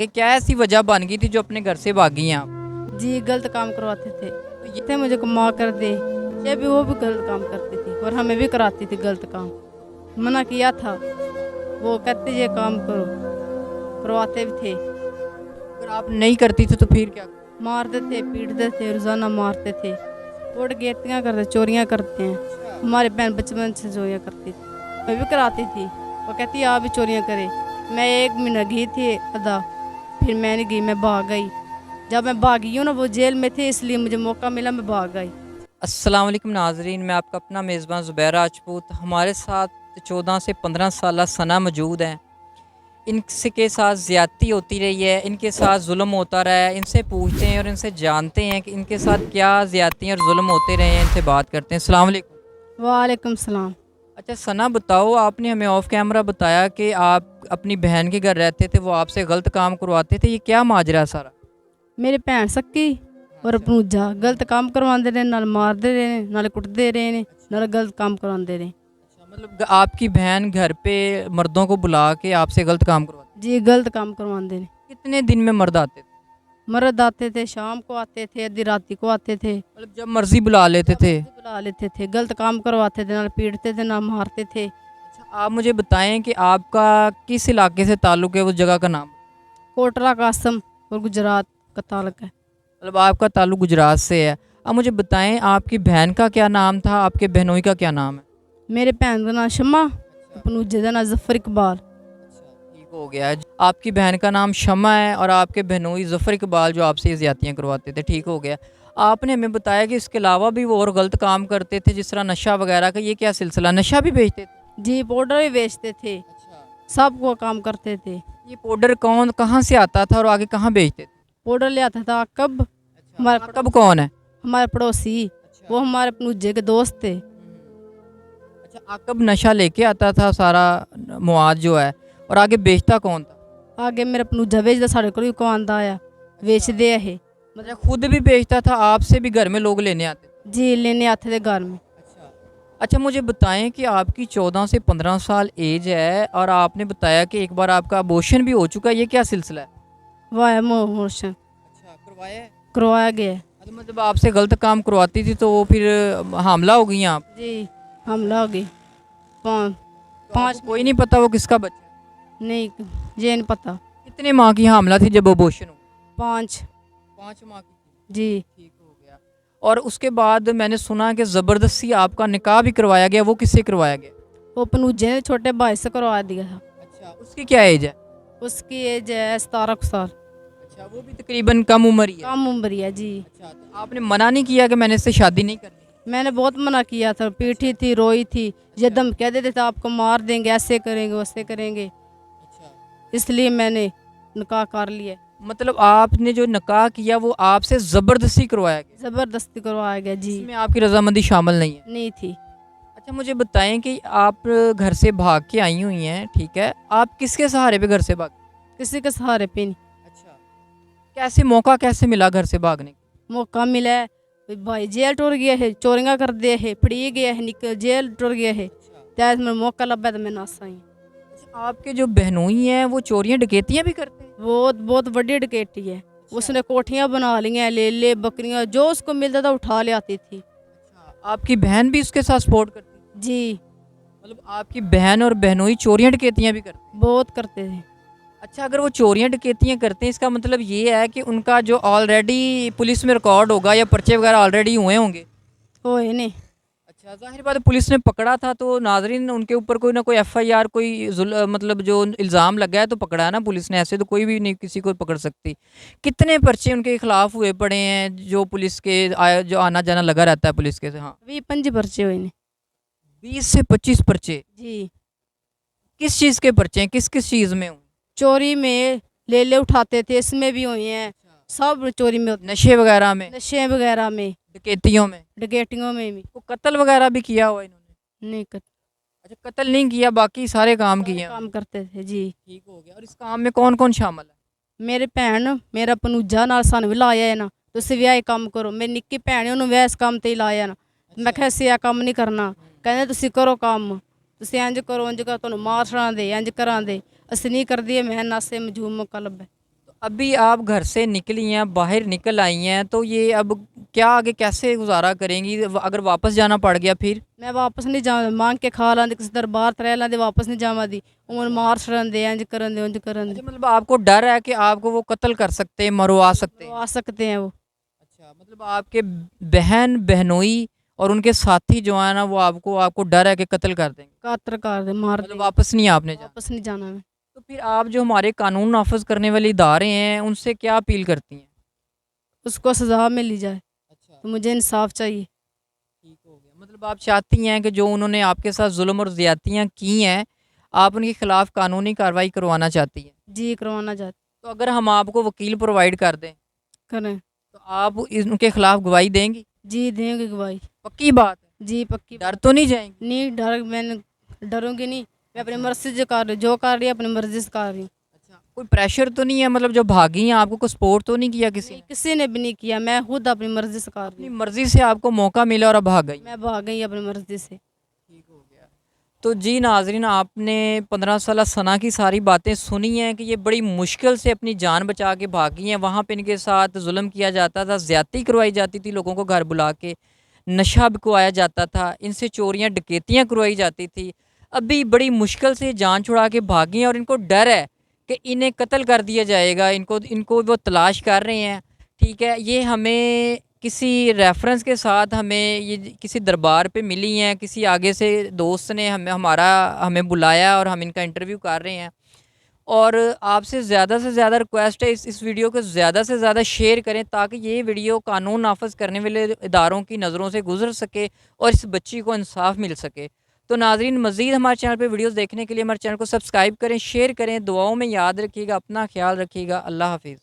कि क्या ऐसी वजह बन गई थी जो अपने घर से भागी हैं आप? जी गलत काम करवाते थे। तो ये थे मुझे कमा कर दे, ये भी वो भी गलत काम करती थी और हमें भी कराती थी गलत काम। मना किया था, वो कहते ये काम करो, करवाते भी थे। अगर आप नहीं करती थी तो फिर क्या? मारते थे, पीटते थे, रोजाना मारते थे। वो डकैतियाँ करते, चोरियाँ करते हैं। हमारी बहन बचपन से चोरियाँ करती थी, मैं भी कराती थी। वो कहती आप भी चोरियाँ करे। मैं 1 महीना गई थी अदा, फिर मैं नहीं गई, मैं भाग गई। जब मैं भागी हूँ ना, वो जेल में थे, इसलिए मुझे मौका मिला, मैं भाग गई। अस्सलाम वालेकुम नाजरीन, मैं आपका अपना मेज़बान ज़ुबैर राजपूत। हमारे साथ 14 से 15 साल सना मौजूद हैं। इनके साथ ज़्यादती होती रही है, इनके साथ जुल्म होता रहा है। इनसे पूछते हैं और इनसे जानते हैं कि इनके साथ क्या ज़्यादतियाँ और जुल्म होते रहे हैं। इनसे बात करते हैं। अस्सलाम वालेकुम। वालेकुम सलाम। अच्छा सना, बताओ, आपने हमें ऑफ कैमरा बताया कि आप अपनी बहन के घर रहते थे, वो आपसे गलत काम करवाते थे। ये क्या माजरा है सारा? मेरी भैन सक्की और अच्छा। भूजा गलत काम करवाते रहे, नाल मारते रहे, नाल कुटते रहे ने, नाल गलत काम करवाते रहे। अच्छा, मतलब आपकी बहन घर पे मर्दों को बुला के आपसे गलत काम करवाती? जी गलत काम करवाते रहे। कितने दिन में मर्द आते थे? मर्द आते थे, शाम को आते थे, आधी रात को आते थे। मतलब जब मर्जी बुला लेते जब थे? मर्जी बुला लेते थे, गलत काम करवाते थे, नाल पीटते थे, ना मारते थे। अच्छा, आप मुझे बताएं कि आपका किस इलाके से ताल्लुक़ है, उस जगह का नाम? कोटला कासम और गुजरात का ताल्लुक है। मतलब आपका ताल्लुक़ गुजरात से है। आप मुझे बताएं, आपकी बहन का क्या नाम था, आपके बहनोई का क्या नाम है? मेरे भैन का नाम शमा, अच्छा। भनूजे का नाम जफर इकबाल। अच्छा, ठीक हो गया। आपकी बहन का नाम शमा है और आपके बहनोई ज़फ़र इकबाल जो आपसे ये ज़्यादतियाँ करवाते थे, ठीक हो गया। आपने हमें बताया कि इसके अलावा भी वो और गलत काम करते थे, जिस तरह नशा वगैरह का। ये क्या सिलसिला, नशा भी बेचते थे? जी पाउडर भी बेचते थे, अच्छा। सब वो काम करते थे। ये पाउडर कौन कहाँ से आता था और आगे कहाँ बेचते थे? पाउडर ले आता था कब, अच्छा, हमारे आकब कौन है? हमारे पड़ोसी, अच्छा। वो हमारे भनूजे के दोस्त थे। अच्छा, आकब नशा लेके आता था सारा मवाद जो है, और आगे बेचता कौन था? आगे मेरा भनूजा बेचदा, साढ़े को भी को आंदा आया, बेचदे है। मतलब खुद भी बेचता था, आपसे भी घर में लोग लेने आते थे? जी लेने आते थे घर में। अच्छा। अच्छा, मुझे बताएं कि आपकी 14 से 15 साल एज है और आपने बताया कि एक बार आपका अबॉर्शन भी हो चुका है। ये क्या सिलसिला है? वाह मोशन अच्छा, करवाया है? करवाया गया है। अच्छा, मतलब आपसे गलत काम करवाती थी तो वो फिर हामला हो गई आप? जी हमला हो गई। पाँच तो आपको पाँच कोई महीने नहीं पता वो किसका बच्चा है? नहीं, ये नहीं पता। कितने माह की हामला थी जब अबॉर्शन हो? 5। 5 माह की थी। जी ठीक हो गया। और उसके बाद मैंने सुना कि ज़बरदस्ती आपका निकाह भी करवाया गया। वो किससे करवाया गया? वो भनूजे ने छोटे भाई से करवा दिया था। अच्छा, उसकी क्या एज है? उसकी एज है 17 साल। अच्छा, वो भी तकरीबन कम उम्र ही है। कम उम्र ही है जी। अच्छा, तो आपने मना नहीं किया कि मैंने इससे शादी नहीं करनी? मैंने बहुत मना किया था, पीटी थी, रोई थी, ये दम कह देते थे आपको मार देंगे, ऐसे करेंगे वैसे करेंगे, अच्छा। इसलिए मैंने निकाह कर लिया। मतलब आपने जो निकाह किया वो आपसे ज़बरदस्ती करवाया गया? जबरदस्ती करवाया गया जी। इसमें आपकी रजामंदी शामिल नहीं है? नहीं थी। अच्छा, मुझे बताएं कि आप घर से भाग के आई हुई हैं, ठीक है, आप किसके सहारे पे घर से भाग? किसी के सहारे पे नहीं। अच्छा। कैसे मौका कैसे मिला घर से भागने का? मौका मिला है, भाई जेल टुर गया है, चोरियां कर दिया है, फड़ी गया है, निकल जेल टुर गया है। त्यास में मौका लगा तो मैं नास आई। अच्छा, आपके जो बहनोई हैं वो चोरियां डकैतियां भी करते हैं? बहुत बहुत बड़ी डकैती है। उसने कोठियां बना ली हैं, ले ले बकरियां, जो उसको मिलता था उठा ले आती थी। अच्छा, आपकी बहन भी उसके साथ सपोर्ट करती है? जी मतलब आपकी बहन और बहनोई चोरियां डकैतियां भी करते हैं? बहुत करते थे। अच्छा, अगर वो चोरियां डकैतियां करते हैं, इसका मतलब ये है कि उनका जो ऑलरेडी पुलिस में रिकॉर्ड होगा या पर्चे वगैरह ऑलरेडी हुए होंगे। होए नहीं। अच्छा, ज़ाहिर बात है, पुलिस ने पकड़ा था तो नाज़रीन उनके ऊपर कोई ना कोई एफआईआर, कोई मतलब जो इल्ज़ाम लगा है तो पकड़ा है ना पुलिस ने। ऐसे तो कोई भी नहीं किसी को पकड़ सकती। कितने पर्चे उनके खिलाफ हुए पड़े हैं जो पुलिस के जो आना जाना लगा रहता है पुलिस के से? हाँ। अभी 5 पर्चे हुए ने। 20 से 25 पर्चे? जी किस चीज़ के पर्चे हैं, किस किस चीज़ में हुए? चोरी में ले ले उठाते थे, इसमें भी हुए हैं। सब चोरी में होते, नशे वगैरह में? नशे वगैरह में, डकैतियों में? डकैतियों में भी। को कत्ल वगैरह भी किया हुआ इन्होंने? नहीं कर, अच्छा, कत्ल नहीं किया, बाकी सारे काम सारे किए हैं काम उन्होंने। करते थे जी। ठीक हो गया। और इस काम में कौन कौन शामिल है? मेरे भैन मेरा भनूजा नाल सन भी लाया है ना, तुम विआह काम करो। मेरी निक्की भैन है, उन्होंने इस काम ते ही लाया ना। मैं कहा ऐसे काम नहीं करना, कहते तुम करो काम, तुम इंज करो, इंज करो, तुम मार छड़ा दे, इंज करा दे। असं नहीं कर दिए, मैं नासे मजूम मौका लभे। तो अभी आप घर से निकली हैं, बाहर निकल आई हैं, तो ये अब क्या आगे कैसे गुजारा करेंगी? अगर वापस जाना पड़ गया फिर? मैं वापस नहीं जा मांग के खा लांदे किसी दरबार तरह लांदे वापस नहीं जावा दी उमर मार छड़न दे इंज करन दे उंज करन दे अच्छा, मतलब आपको डर है कि आपको वो कत्ल कर सकते हैं, मरवा सकते वो हैं? आ सकते हैं वो। अच्छा, मतलब आपके बहन बहनोई और उनके साथी जो है ना, वो आपको आपको डर है कि कत्ल कर देंगे, कातर कर दे मार मतलब देंगे। वापस नहीं आपने जाना? वापस नहीं जाना मैं। तो फिर आप जो हमारे कानून नाफज करने वाले इदारे हैं, उनसे क्या अपील करती हैं? उसको सजा मिली जाए अच्छा, तो मुझे इंसाफ चाहिए। ठीक हो गया। मतलब आप चाहती हैं कि जो उन्होंने आपके साथ जुल्म और ज़्यादतियाँ की हैं, आप उनके खिलाफ कानूनी कार्रवाई करवाना चाहती हैं। जी करवाना चाहते तो अगर हम आपको वकील प्रोवाइड कर दें, करें। तो आप उनके खिलाफ गवाही देंगी? जी देंगे गवाही। पक्की बात है? जी पक्की डर बात। तो नहीं जाएंगी? नहीं डर मैंने डरूंगी नहीं। मैं अपनी मर्जी से कर रही जो कर रही है अपनी मर्जी से कर रही हूँ। अच्छा, कोई प्रेशर तो नहीं है, मतलब जो भागी हैं आपको कोई सपोर्ट तो नहीं किया किसी नहीं ने? किसी ने भी नहीं किया मैं खुद अपनी मर्जी से कर रही अपनी हूँ। मर्जी से आपको मौका मिला और अब भाग गई? मैं भाग गई अपनी मर्जी से। ठीक हो गया। तो जी नाज़रीन, आपने 15 साला सना की सारी बातें सुनी हैं कि ये बड़ी मुश्किल से अपनी जान बचा के भागी हैं। वहाँ पे इनके साथ जुल्म किया जाता था, ज़्यादती करवाई जाती थी लोगों को घर बुला के, नशा बिकवाया जाता था, इनसे चोरियाँ डकैतियाँ करवाई जाती थी। अभी बड़ी मुश्किल से जान छुड़ा के भागी हैं और इनको डर है कि इन्हें कत्ल कर दिया जाएगा। इनको इनको वो तलाश कर रहे हैं, ठीक है। ये हमें किसी रेफरेंस के साथ हमें ये किसी दरबार पे मिली हैं, किसी आगे से दोस्त ने हमें बुलाया और हम इनका इंटरव्यू कर रहे हैं। और आपसे ज़्यादा से ज़्यादा रिक्वेस्ट है, इस वीडियो को ज़्यादा से ज़्यादा शेयर करें ताकि ये वीडियो कानून नाफज करने वाले इदारों की नज़रों से गुजर सके और इस बच्ची को इंसाफ मिल सके। तो नाज़रीन, मज़ीद हमारे चैनल पे वीडियोस देखने के लिए हमारे चैनल को सब्सक्राइब करें, शेयर करें, दुआओं में याद रखिएगा, अपना ख्याल रखिएगा। अल्लाह हाफिज़।